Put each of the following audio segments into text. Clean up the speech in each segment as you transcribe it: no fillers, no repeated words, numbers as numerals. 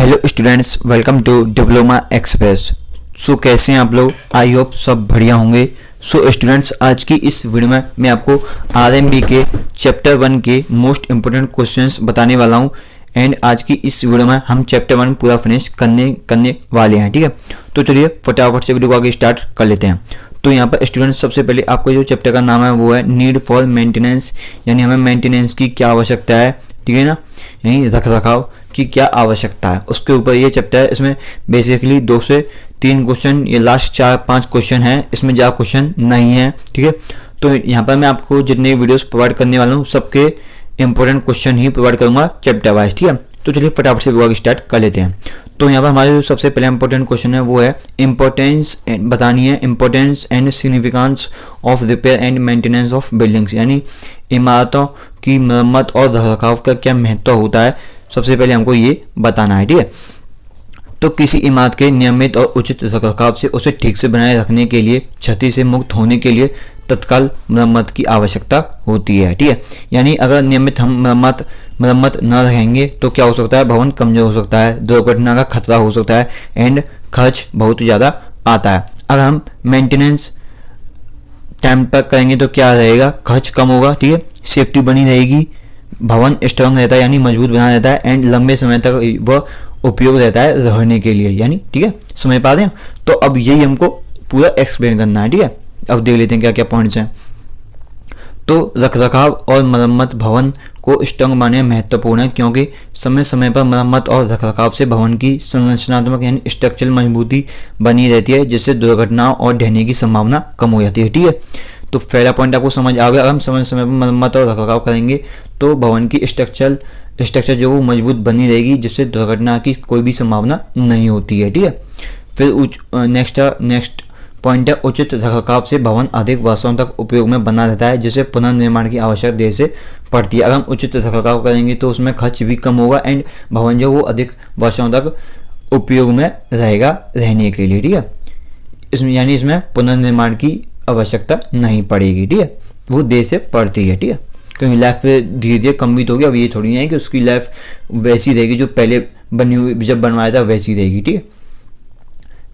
Hello students, welcome to Diploma Express. So कैसे हैं आप लोग? आई होप सब बढ़िया होंगे। सो स्टूडेंट्स, आज की इस वीडियो में मैं आपको आरएमबी के चैप्टर 1 के मोस्ट इंपोर्टेंट क्वेश्चंस बताने वाला हूं। एंड आज की इस वीडियो में हम चैप्टर 1 पूरा फिनिश करने वाले हैं। ठीक है, तो चलिए फटाफट से वीडियो को आगे स्टार्ट कर लेते हैं। तो यहाँ पर स्टूडेंट्स, सबसे पहले आपको जो चैप्टर का नाम है वो है नीड फॉर मेंटेनेंस, यानी हमें मेंटेनेंस की क्या आवश्यकता है। ठीक है ना, यानी रख रखाव की क्या आवश्यकता है, उसके ऊपर ये चैप्टर है। इसमें बेसिकली 2 से 3 क्वेश्चन, ये लास्ट 4-5 क्वेश्चन हैं, इसमें ज़्यादा क्वेश्चन नहीं है। ठीक है, तो यहाँ पर मैं आपको जितने वीडियोस प्रोवाइड करने वाला हूँ सबके इंपॉर्टेंट क्वेश्चन ही प्रोवाइड करूँगा चैप्टर वाइज। ठीक है, तो चलिए फटाफट से वीडियो स्टार्ट कर लेते हैं। तो यहाँ पर हमारा जो सबसे पहले इंपॉर्टेंट क्वेश्चन है वो है इंपॉर्टेंस बतानी है, importance and significance of repair and maintenance of buildings, यानी इमारतों की मरम्मत और रखरखाव का क्या महत्व होता है, सबसे पहले हमको ये बताना है। ठीक है, तो किसी इमारत के नियमित और उचित रखरखाव से उसे ठीक से बनाए रखने के लिए, क्षति से मुक्त होने के लिए तत्काल मरम्मत की आवश्यकता होती है। ठीक है, यानी अगर नियमित हम मरम्मत न रहेंगे तो क्या हो सकता है, भवन कमजोर हो सकता है, दुर्घटना का खतरा हो सकता है एंड खर्च बहुत ज़्यादा आता है। अगर हम मेंटेनेंस टाइम पर करेंगे तो क्या रहेगा, खर्च कम होगा। ठीक है, सेफ्टी बनी रहेगी, भवन स्ट्रांग रहता है यानी मजबूत बना रहता है एंड लंबे समय तक वह उपयोग रहता है रहने के लिए, यानी ठीक है, समझ पा रहे हैं। तो अब यही हमको पूरा एक्सप्लेन करना है। ठीक है, अब देख लेते हैं क्या क्या पॉइंट्स हैं। तो रखरखाव और मरम्मत भवन को स्ट्रांग बनाने में महत्वपूर्ण है, क्योंकि समय समय पर मरम्मत और रखरखाव से भवन की संरचनात्मक यानी स्ट्रक्चरल मजबूती बनी रहती है, जिससे दुर्घटनाओं और ढहने की संभावना कम हो जाती है। ठीक है, तो पहला पॉइंट आपको समझ आ गया। अगर हम समय समय पर मरम्मत और रखरखाव करेंगे तो भवन की स्ट्रक्चर जो वो मजबूत बनी रहेगी, जिससे दुर्घटना की कोई भी संभावना नहीं होती है। ठीक है, फिर नेक्स्ट पॉइंट है उचित रखरखाव से भवन अधिक वर्षों तक उपयोग में बना रहता है, जिससे पुनर्निर्माण की आवश्यकता देर से पड़ती है। अगर हम उचित रखरखाव करेंगे तो उसमें खर्च भी कम होगा एंड भवन जो वो अधिक वर्षों तक उपयोग में रहेगा रहने के लिए। ठीक है, इसमें यानी इसमें पुनर्निर्माण की आवश्यकता नहीं पड़ेगी। ठीक है, वो देर से पड़ती है। ठीक है, क्योंकि लाइफ पे धीरे धीरे कम भी तो होगी। अब ये थोड़ी नहीं है कि उसकी लाइफ वैसी रहेगी जो पहले बनी हुई जब बनवाया था वैसी रहेगी। ठीक है,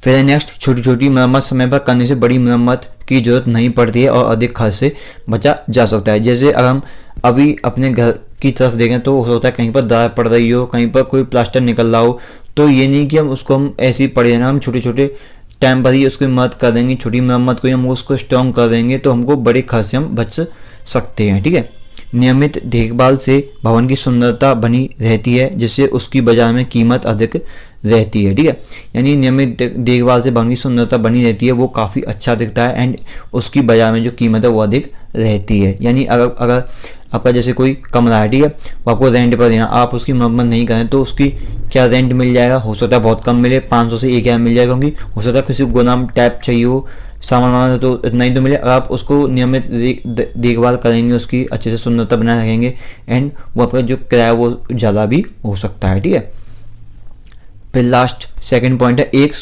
फिर नेक्स्ट छोटी छोटी मरम्मत समय पर करने से बड़ी मरम्मत की जरूरत नहीं पड़ती है और अधिक खर्च से बचा जा सकता है। जैसे अगर हम अभी अपने घर की तरफ देखें तो हो सकता है कहीं पर दरार पड़ रही हो, कहीं पर कोई प्लास्टर निकल रहा हो, तो ये नहीं कि हम ऐसे ही पड़े रहना, हम छोटे छोटे टाइम पर ही उसकी मदद कर देंगे, छोटी मरम्मत को हम उसको स्ट्रॉन्ग कर देंगे तो हमको बड़े खर्च से हम बच सकते हैं। ठीक है, नियमित देखभाल से भवन की सुंदरता बनी रहती है, जिससे उसकी बाजार में कीमत अधिक रहती है। ठीक है, यानी नियमित देखभाल से भवन की सुंदरता बनी रहती है, वो काफ़ी अच्छा दिखता है एंड उसकी बाजार में जो कीमत है वो अधिक रहती है। यानी अगर आपका जैसे कोई कमरा है, ठीक है, वो आपको रेंट पर देना, आप उसकी मरम्मत नहीं करें तो उसकी क्या रेंट मिल जाएगा, हो सकता है बहुत कम मिले, 500 से 1000 मिल जाएगा, क्योंकि हो सकता है किसी को गोदाम टाइप चाहिए हो सामान वाना, तो इतना ही तो मिले। अगर आप उसको नियमित देखभाल करेंगे, उसकी अच्छे से सुंदरता बनाए रखेंगे एंड वो आपका जो किराया वो ज़्यादा भी हो सकता है। ठीक है, फिर लास्ट सेकंड पॉइंट है एक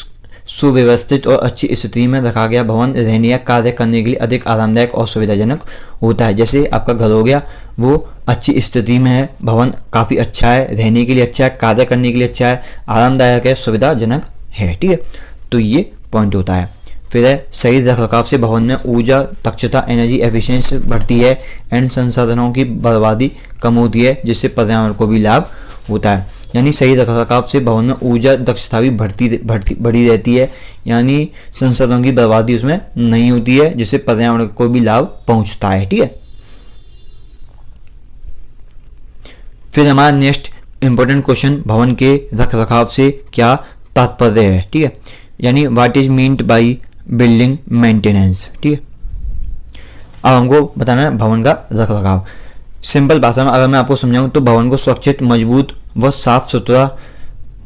सुव्यवस्थित और अच्छी स्थिति में रखा गया भवन रहने या कार्य करने के लिए अधिक आरामदायक और सुविधाजनक होता है। जैसे आपका घर हो गया, वो अच्छी स्थिति में है, भवन काफ़ी अच्छा है, रहने के लिए अच्छा है, कार्य करने के लिए अच्छा है, आरामदायक है, सुविधाजनक है। ठीक है, तो ये पॉइंट होता है। फिर है सही रखरखाव से भवन में ऊर्जा दक्षता एनर्जी एफिशिएंसी बढ़ती है एंड संसाधनों की बर्बादी कम होती है, जिससे पर्यावरण को भी लाभ होता है। यानी सही रखरखाव से भवन में ऊर्जा दक्षता भी बढ़ी रहती है, यानी संसाधनों की बर्बादी उसमें नहीं होती है, जिससे पर्यावरण को भी लाभ पहुंचता है। ठीक है, फिर हमारा नेक्स्ट इंपॉर्टेंट क्वेश्चन भवन के रखरखाव से क्या तात्पर्य है। ठीक है, यानी what is meant by building maintenance. ठीक है, अब हमको बताना है भवन का रखरखाव। सिंपल भाषा में अगर मैं आपको समझाऊं तो भवन को सुरक्षित, मजबूत व साफ सुथरा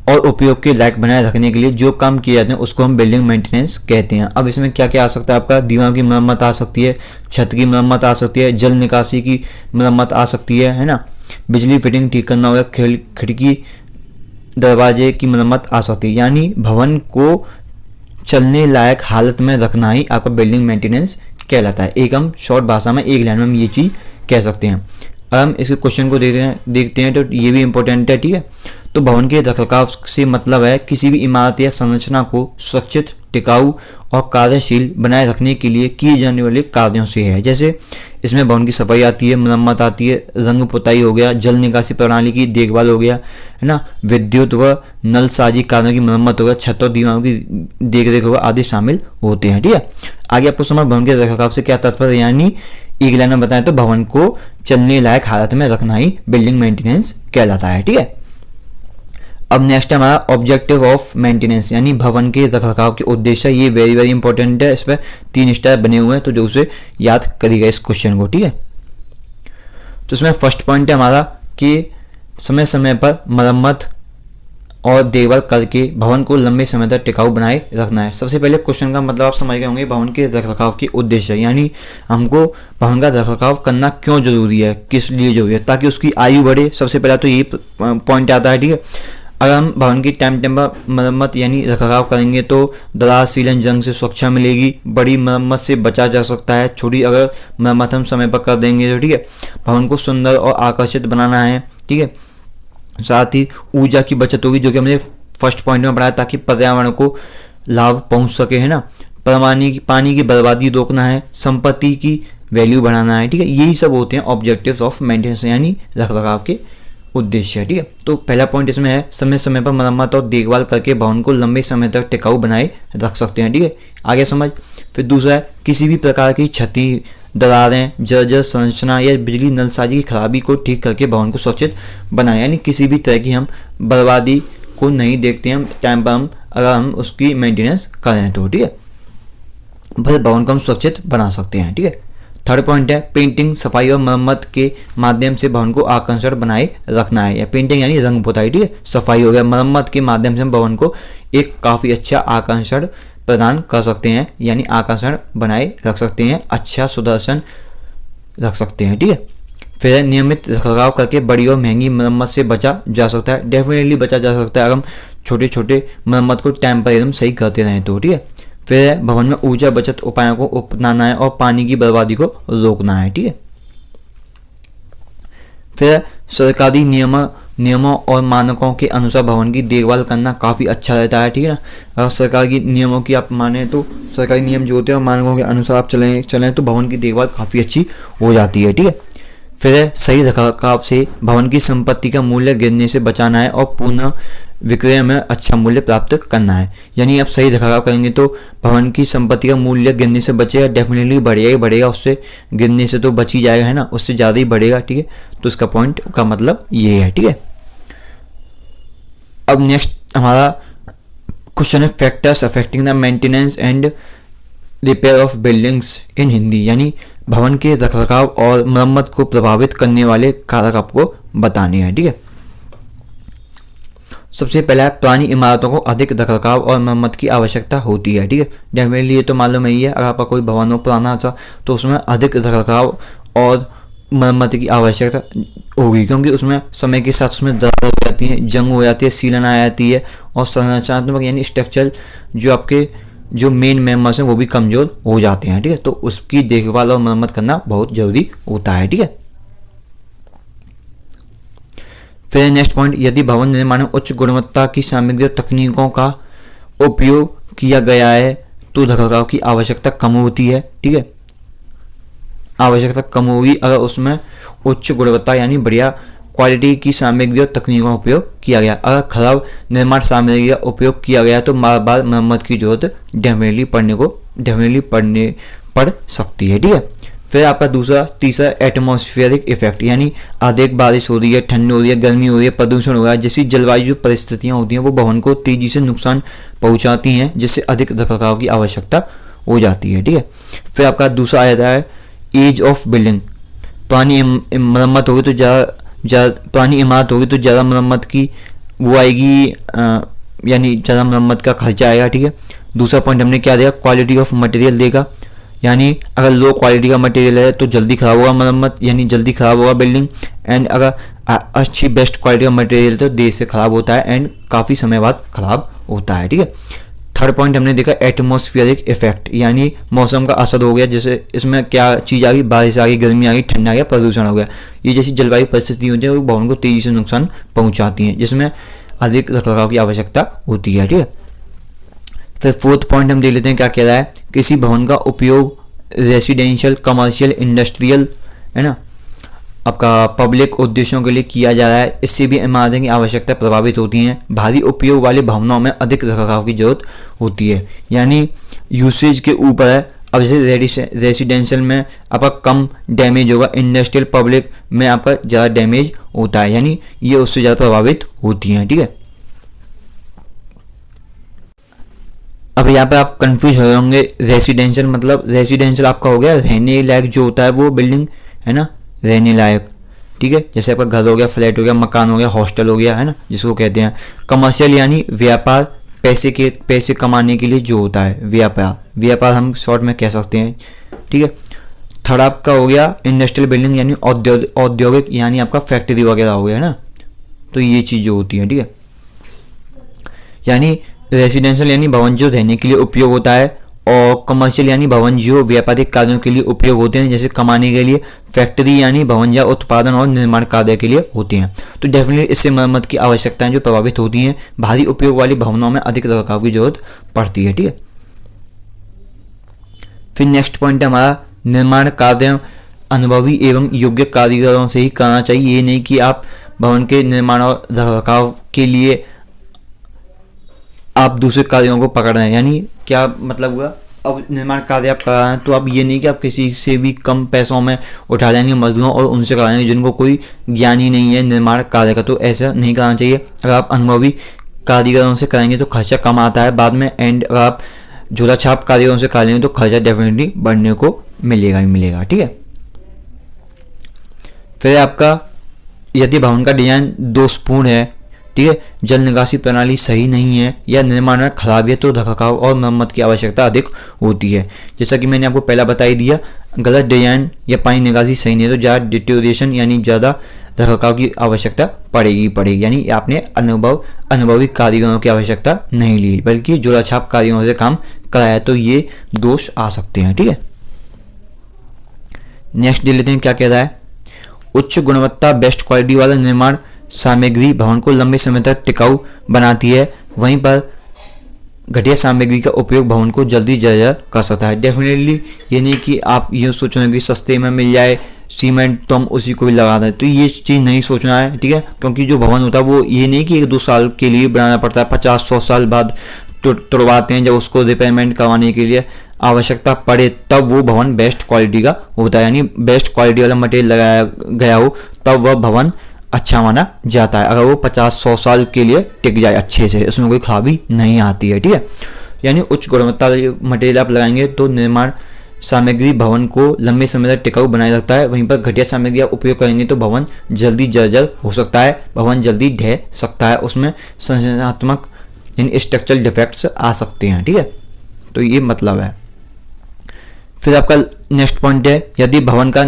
और उपयोग के लायक बनाए रखने के लिए जो काम किए जाते हैं उसको हम बिल्डिंग मेंटेनेंस कहते हैं। अब इसमें क्या क्या आ सकता है, आपका दीवारों की मरम्मत आ सकती है, छत की मरम्मत आ सकती है, जल निकासी की मरम्मत आ सकती है ना, बिजली फिटिंग ठीक करना होगा, खिड़की दरवाजे की मरम्मत आ सकती है। यानी भवन को चलने लायक हालत में रखना ही आपका बिल्डिंग मेंटेनेंस कहलाता है। एक हम शॉर्ट भाषा में एक लाइन में हम ये चीज़ कह सकते हैं। अब हम इसके क्वेश्चन को देखते हैं तो ये भी इंपॉर्टेंट है। ठीक है, तो भवन के रखरखाव से मतलब है किसी भी इमारत या संरचना को सुरक्षित, टिकाऊ और कार्यशील बनाए रखने के लिए किए जाने वाले कार्यों से है। जैसे इसमें भवन की सफाई आती है, मरम्मत आती है, रंग पुताई हो गया, जल निकासी प्रणाली की देखभाल हो गया, है ना, विद्युत व नलसाजी कार्यों की मरम्मत हो गया, छत और दीवारों की देखरेख होगा आदि शामिल होते हैं। ठीक है, आगे आपको समझ भवन के रखरखाव से क्या तात्पर्य, यानी एक लाइन में बताएं तो भवन को चलने लायक हालत में रखना ही बिल्डिंग मेंटेनेंस कहलाता है। ठीक है, अब नेक्स्ट है हमारा ऑब्जेक्टिव ऑफ मेंटेनेंस, यानी भवन के रखरखाव के उद्देश्य। ये वेरी वेरी इंपॉर्टेंट है, इस पर 3 स्टेप बने हुए हैं, तो जो उसे याद करिएगा इस क्वेश्चन को। ठीक है, तो इसमें फर्स्ट पॉइंट है हमारा कि समय समय पर मरम्मत और देखभाल करके भवन को लंबे समय तक टिकाऊ बनाए रखना है। सबसे पहले क्वेश्चन का मतलब आप समझ गए होंगे, भवन के रखरखाव के उद्देश्य, यानी हमको भवन का रखरखाव करना क्यों जरूरी है, किस लिए जरूरी है, ताकि उसकी आयु बढ़े। सबसे पहला तो यही पॉइंट आता है। ठीक है, अगर हम भवन की टाइम टेम्पर मरम्मत यानी रखरखाव करेंगे तो दरार, सीलन, जंग से सुरक्षा मिलेगी, बड़ी मरम्मत से बचा जा सकता है, छोटी अगर मरम्मत हम समय पर कर देंगे तो ठीक है, भवन को सुंदर और आकर्षित बनाना है। ठीक है, साथ ही ऊर्जा की बचत होगी, जो कि हमने फर्स्ट पॉइंट में पढ़ाया, ताकि पर्यावरण को लाभ पहुंच सके, है ना, पानी की बर्बादी रोकना है, संपत्ति की वैल्यू बढ़ाना है। ठीक है, यही सब होते हैं ऑब्जेक्टिव्स ऑफ मेंटेनेंस यानी रखरखाव के उद्देश्य। ठीक है, तो पहला पॉइंट इसमें है समय समय पर मरम्मत और देखभाल करके भवन को लंबे समय तक टिकाऊ बनाए रख सकते हैं। ठीक है, आगे समझ। फिर दूसरा है किसी भी प्रकार की क्षति, दरारें, जर्जर संरचना या बिजली नलसाजी की खराबी को ठीक करके भवन को सुरक्षित बनाए, यानी किसी भी तरह की हम बर्बादी को नहीं देखते हैं टाइम पर, हम अगर हम उसकी मेंटेनेंस करें तो। ठीक है, बस भवन को हम सुरक्षित बना सकते हैं। ठीक है, थर्ड पॉइंट है पेंटिंग, सफाई और मरम्मत के माध्यम से भवन को आकर्षण बनाए रखना है। या पेंटिंग यानी रंग पुताई, ठीक है, सफाई हो गया, मरम्मत के माध्यम से हम भवन को एक काफ़ी अच्छा आकर्षण प्रदान कर सकते हैं, यानी आकर्षण बनाए रख सकते हैं, अच्छा सुदर्शन रख सकते हैं। ठीक है, फिर नियमित रखरखाव करके बड़ी और महंगी मरम्मत से बचा जा सकता है, डेफिनेटली बचा जा सकता है अगर हम छोटे छोटे मरम्मत को टाइम पर एकदम सही करते रहें तो। ठीक है, फिर भवन में ऊर्जा बचत उपायों को अपनाना है और पानी की बर्बादी को रोकना है। ठीक है, फिर सरकारी नियमों और मानकों के अनुसार भवन की देखभाल करना काफ़ी अच्छा रहता है। ठीक है, अगर सरकार की नियमों की आप माने तो सरकारी नियम जो होते हैं और मानकों के अनुसार आप चलें तो भवन की देखभाल काफ़ी अच्छी हो जाती है। ठीक है, फिर सही रखरखाव से भवन की संपत्ति का मूल्य गिरने से बचाना है और पुनः विक्रय में अच्छा मूल्य प्राप्त करना है, यानी आप सही रखरखाव करेंगे तो भवन की संपत्ति का मूल्य गिरने से बचेगा, डेफिनेटली बढ़ेगा ही बढ़ेगा, उससे गिरने से तो बच ही जाएगा, है ना, उससे ज़्यादा ही बढ़ेगा। ठीक है, तो इसका पॉइंट का मतलब ये है। ठीक है, अब नेक्स्ट हमारा क्वेश्चन है factors affecting the maintenance and repair of buildings इन हिंदी, यानी भवन के रखरखाव और मरम्मत को प्रभावित करने वाले कारक आपको बताने हैं। ठीक है, सबसे पहला है पुरानी इमारतों को अधिक रखरखाव और मरम्मत की आवश्यकता होती है। ठीक है, डेफिनेटली ये तो मालूम ही है, अगर आपका कोई भवन हो पुराना सा तो उसमें अधिक रखरखाव और मरम्मत की आवश्यकता होगी, क्योंकि उसमें समय के साथ उसमें दरार हो जाती है, जंग हो जाती है, सीलन आ जाती है और संरचनात्मक यानी स्ट्रक्चर जो आपके जो मेन मेंबर्स हैं वो भी कमज़ोर हो जाते हैं। ठीक है, तो उसकी देखभाल और मरम्मत करना बहुत ज़रूरी होता है। ठीक है, फिर नेक्स्ट पॉइंट, यदि भवन निर्माण में उच्च गुणवत्ता की सामग्री और तकनीकों का उपयोग किया गया है तो रखरखाव की आवश्यकता कम होती है। ठीक है, आवश्यकता कम होगी अगर उसमें उच्च गुणवत्ता यानी बढ़िया क्वालिटी की सामग्री और तकनीकों का उपयोग किया गया। अगर खराब निर्माण सामग्री का उपयोग किया गया तो बार बार मरम्मत की जरूरत डेफिनेटली पड़ सकती है। ठीक है, फिर आपका तीसरा एटमॉस्फेरिक इफेक्ट, यानी अधिक बारिश हो रही है, ठंड हो रही है, गर्मी हो रही है, प्रदूषण हो रहा है, जैसी जलवायु परिस्थितियाँ होती हैं वो भवन को तेजी से नुकसान पहुँचाती हैं, जिससे अधिक रखरखाव की आवश्यकता हो जाती है। ठीक है, फिर आपका दूसरा आ जाता है एज ऑफ बिल्डिंग, पुरानी मरम्मत होगी तो पुरानी इमारत होगी तो ज़्यादा मरम्मत की वो आएगी, यानी ज़्यादा मरम्मत का खर्चा आएगा। ठीक है, दूसरा पॉइंट हमने क्या दिया, क्वालिटी ऑफ मटेरियल देगा, यानी अगर लो क्वालिटी का मटेरियल है तो जल्दी ख़राब होगा मरम्मत, यानी जल्दी ख़राब होगा बिल्डिंग, एंड अगर अच्छी बेस्ट क्वालिटी का मटेरियल तो देर से ख़राब होता है एंड काफ़ी समय बाद ख़राब होता है। ठीक है, थर्ड पॉइंट हमने देखा एटमॉस्फेरिक इफेक्ट, यानी मौसम का असर हो गया, जैसे इसमें क्या चीज़ आ गई, बारिश आ गई, गर्मी आ गई, ठंड आ गया, प्रदूषण हो गया, ये जैसी जलवायु परिस्थिति होती है वो भवन को तेज़ी से नुकसान पहुंचाती हैं, जिसमें अधिक रखरखाव की आवश्यकता होती है। ठीक है, फिर फोर्थ पॉइंट हम देख लेते हैं क्या कह रहा है। किसी भवन का उपयोग रेसिडेंशियल, कमर्शियल, इंडस्ट्रियल, है ना, आपका पब्लिक उद्देश्यों के लिए किया जा रहा है, इससे भी इमारतें की आवश्यकता प्रभावित होती हैं। भारी उपयोग वाले भवनों में अधिक रखरखाव की जरूरत होती है, यानी यूसेज के ऊपर है। अब जैसे रेसिडेंशियल में आपका कम डैमेज होगा, इंडस्ट्रियल पब्लिक में आपका ज़्यादा डैमेज होता है, यानी ये उससे ज़्यादा प्रभावित होती हैं। ठीक है, अब यहाँ पे आप कंफ्यूज हो रहे होंगे। रेसिडेंशियल मतलब रेसिडेंशियल आपका हो गया रहने लायक जो होता है वो बिल्डिंग, है ना, रहने लायक। ठीक है, जैसे आपका घर हो गया, फ्लैट हो गया, मकान हो गया, हॉस्टल हो गया, है ना, जिसको कहते हैं। कमर्शियल यानी व्यापार, पैसे कमाने के लिए जो होता है व्यापार हम शॉर्ट में कह सकते हैं। ठीक है, थर्ड आपका हो गया इंडस्ट्रियल बिल्डिंग यानी औद्योगिक यानी आपका फैक्ट्री वगैरह हो गया, है ना, तो ये चीज़ जो होती है। ठीक है, यानी रेसिडेंशियल यानी भवन जो रहने के लिए उपयोग होता है, और कमर्शियल यानी भवन जो व्यापारिक कार्यों के लिए उपयोग होते हैं, जैसे कमाने के लिए। फैक्ट्री यानी भवन या उत्पादन और निर्माण कार्य के लिए होते हैं। तो डेफिनेटली इससे मरम्मत की आवश्यकताएं जो प्रभावित होती हैं। भारी उपयोग वाले भवनों में अधिक रखरखाव की जरूरत पड़ती है। ठीक है, फिर नेक्स्ट पॉइंट है हमारा निर्माण कार्य अनुभवी एवं योग्य कारीगरों से ही करना चाहिए। ये नहीं कि आप भवन के निर्माण और रखरखाव के लिए आप दूसरे कार्यों को पकड़ रहे हैं। यानी क्या मतलब हुआ, अब निर्माण कार्य आप करा रहे हैं तो आप ये नहीं कि आप किसी से भी कम पैसों में उठा लेंगे मजदूरों और उनसे कराएंगे जिनको कोई ज्ञान ही नहीं है निर्माण कार्य का, तो ऐसा नहीं करना चाहिए। अगर आप अनुभवी कारीगरों से कराएंगे तो खर्चा कम आता है बाद में, एंड अगर आप झोला छाप कारीगरों से करा लेंगे तो खर्चा डेफिनेटली बढ़ने को मिलेगा ही मिलेगा। ठीक है, फिर आपका यदि भवन का डिजाइन दोषपूर्ण है, ठीक है, जल निकासी प्रणाली सही नहीं है या निर्माण में खराबी है, तो रखरखाव और मरम्मत की आवश्यकता अधिक होती है। जैसा कि मैंने आपको पहला बता ही दिया, गलत डिजाइन या पानी निकासी सही नहीं है तो ज़्यादा डिटोरिएशन यानी ज़्यादा रखरखाव की आवश्यकता पड़ेगी। यानी आपने अनुभवी कारीगरों की आवश्यकता नहीं ली बल्कि जोड़ा छाप कारीगरों से काम कराया, तो ये दोष आ सकते हैं। ठीक है, नेक्स्ट देख लेते हैं क्या कह रहा है। उच्च गुणवत्ता बेस्ट क्वालिटी वाला निर्माण सामग्री भवन को लंबे समय तक टिकाऊ बनाती है, वहीं पर घटिया सामग्री का उपयोग भवन को जल्दी जर्जर कर सकता है। डेफिनेटली ये नहीं कि आप ये सोच रहे हैं कि सस्ते में मिल जाए सीमेंट तो हम उसी को भी लगा दें, तो ये चीज़ नहीं सोचना है। ठीक है, क्योंकि जो भवन होता है वो ये नहीं कि 1-2 साल के लिए बनाना पड़ता है, 50-100 साल बाद तोड़वाते हैं। जब उसको रिपेयरमेंट करवाने के लिए आवश्यकता पड़े तब वो भवन बेस्ट क्वालिटी का होता है, यानी बेस्ट क्वालिटी वाला मटेरियल लगाया गया हो तब वह भवन अच्छा माना जाता है। अगर वो 50-100 साल के लिए टिक जाए अच्छे से, उसमें कोई खराबी नहीं आती है। ठीक है, यानी उच्च गुणवत्ता मटेरियल आप लगाएंगे तो निर्माण सामग्री भवन को लंबे समय तक टिकाऊ बनाए रखता है, वहीं पर घटिया सामग्री आप उपयोग करेंगे तो भवन जल्दी जर्जर हो सकता है, भवन जल्दी ढह सकता है, उसमें संरचनात्मक यानी स्ट्रक्चरल डिफेक्ट्स आ सकते हैं। ठीक है, तो ये मतलब है। फिर आपका नेक्स्ट पॉइंट है, यदि भवन का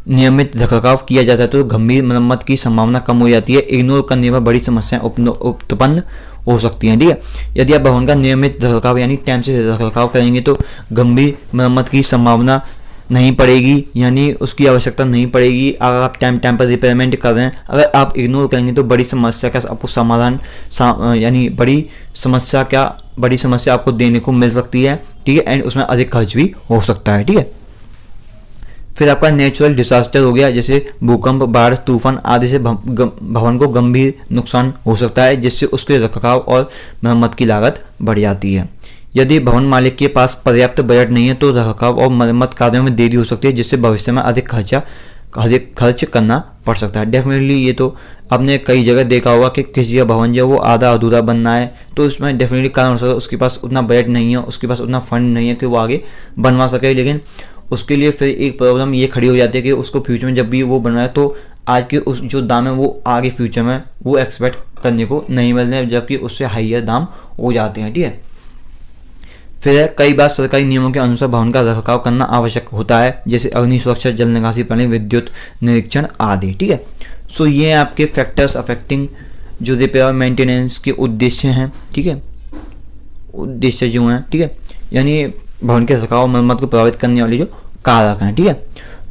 नियमित रखरखाव किया जाता है तो गंभीर मरम्मत की संभावना कम हो जाती है। इग्नोर करने पर बड़ी समस्याएं उत्पन्न हो सकती हैं। ठीक है, यदि आप भवन का नियमित रखरखाव यानी टाइम से रखरखाव करेंगे तो गंभीर मरम्मत की संभावना नहीं पड़ेगी, यानी उसकी आवश्यकता नहीं पड़ेगी। अगर आप टाइम पर रिपेयरमेंट कर रहे हैं, अगर आप इग्नोर करेंगे तो बड़ी समस्या का आपको समाधान यानी बड़ी समस्या आपको देने को मिल सकती है। ठीक है, एंड उसमें अधिक खर्च भी हो सकता है। ठीक है, फिर आपका नेचुरल डिजास्टर हो गया, जैसे भूकंप, बाढ़, तूफान आदि से भवन को गंभीर नुकसान हो सकता है, जिससे उसके रखरखाव और मरम्मत की लागत बढ़ जाती है। यदि भवन मालिक के पास पर्याप्त बजट नहीं है तो रखरखाव और मरम्मत कार्यों में देरी हो सकती है, जिससे भविष्य में अधिक खर्च करना पड़ सकता है। डेफिनेटली ये तो आपने कई जगह देखा होगा कि किसी का भवन जो वो आधा अधूरा बनना है तो इसमें डेफिनेटली कारण हो सकता है उसके पास उतना बजट नहीं है, उसके पास उतना फंड नहीं है कि वो आगे बनवा सके। लेकिन उसके लिए फिर एक प्रॉब्लम ये खड़ी हो जाती है कि उसको फ्यूचर में जब भी वो बनवाए तो आज के उस जो दाम है वो आगे फ्यूचर में वो एक्सपेक्ट करने को नहीं मिलते हैं, जबकि उससे हाइयर दाम हो जाते हैं। ठीक है, फिर कई बार सरकारी नियमों के अनुसार भवन का रखरखाव करना आवश्यक होता है, जैसे अग्नि सुरक्षा, जल निकासी प्रणाली, विद्युत निरीक्षण आदि। ठीक है, सो ये आपके फैक्टर्स अफेक्टिंग जो रिपेयर मेंटेनेंस के उद्देश्य हैं। ठीक है, उद्देश्य जो हैं, ठीक है, यानी भवन के रखरखाव मरम्मत को प्रभावित करने वाले जो कारक हैं। ठीक है,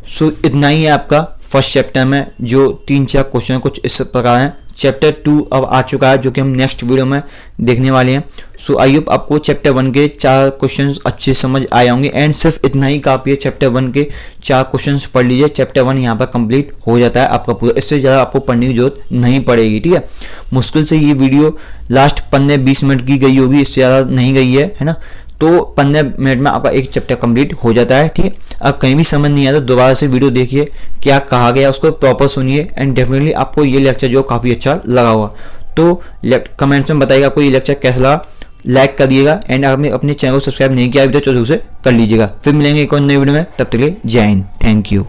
सो इतना ही है आपका फर्स्ट चैप्टर में जो 3-4 क्वेश्चन कुछ इस प्रकार हैं। चैप्टर 2 अब आ चुका है, जो कि हम नेक्स्ट वीडियो में देखने वाले हैं। सो आई होप आपको चैप्टर 1 के 4 क्वेश्चंस अच्छे समझ आए होंगे, एंड सिर्फ इतना ही काफ़ी है। चैप्टर 1 के 4 क्वेश्चंस पढ़ लीजिए, चैप्टर 1 यहाँ पर कंप्लीट हो जाता है आपका पूरा। इससे ज़्यादा आपको पढ़ने की जरूरत नहीं पड़ेगी, ठीक है। मुश्किल से ये वीडियो लास्ट 15-20 मिनट की गई होगी, इससे ज़्यादा नहीं गई है ना। तो 15 मिनट में आपका एक चैप्टर कंप्लीट हो जाता है, ठीक है। अब कहीं भी समझ नहीं आया तो दोबारा से वीडियो देखिए, क्या कहा गया उसको प्रॉपर सुनिए, एंड डेफिनेटली आपको ये लेक्चर जो काफ़ी अच्छा लगा होगा। तो कमेंट्स में बताइएगा आपको ये लेक्चर कैसा लगा, लाइक कर दिएगा, एंड आपने अपने चैनल को सब्सक्राइब नहीं किया अभी तो जरूर से कर लीजिएगा। फिर मिलेंगे एक और नई वीडियो में, तब तक के लिए जय हिंद, थैंक यू।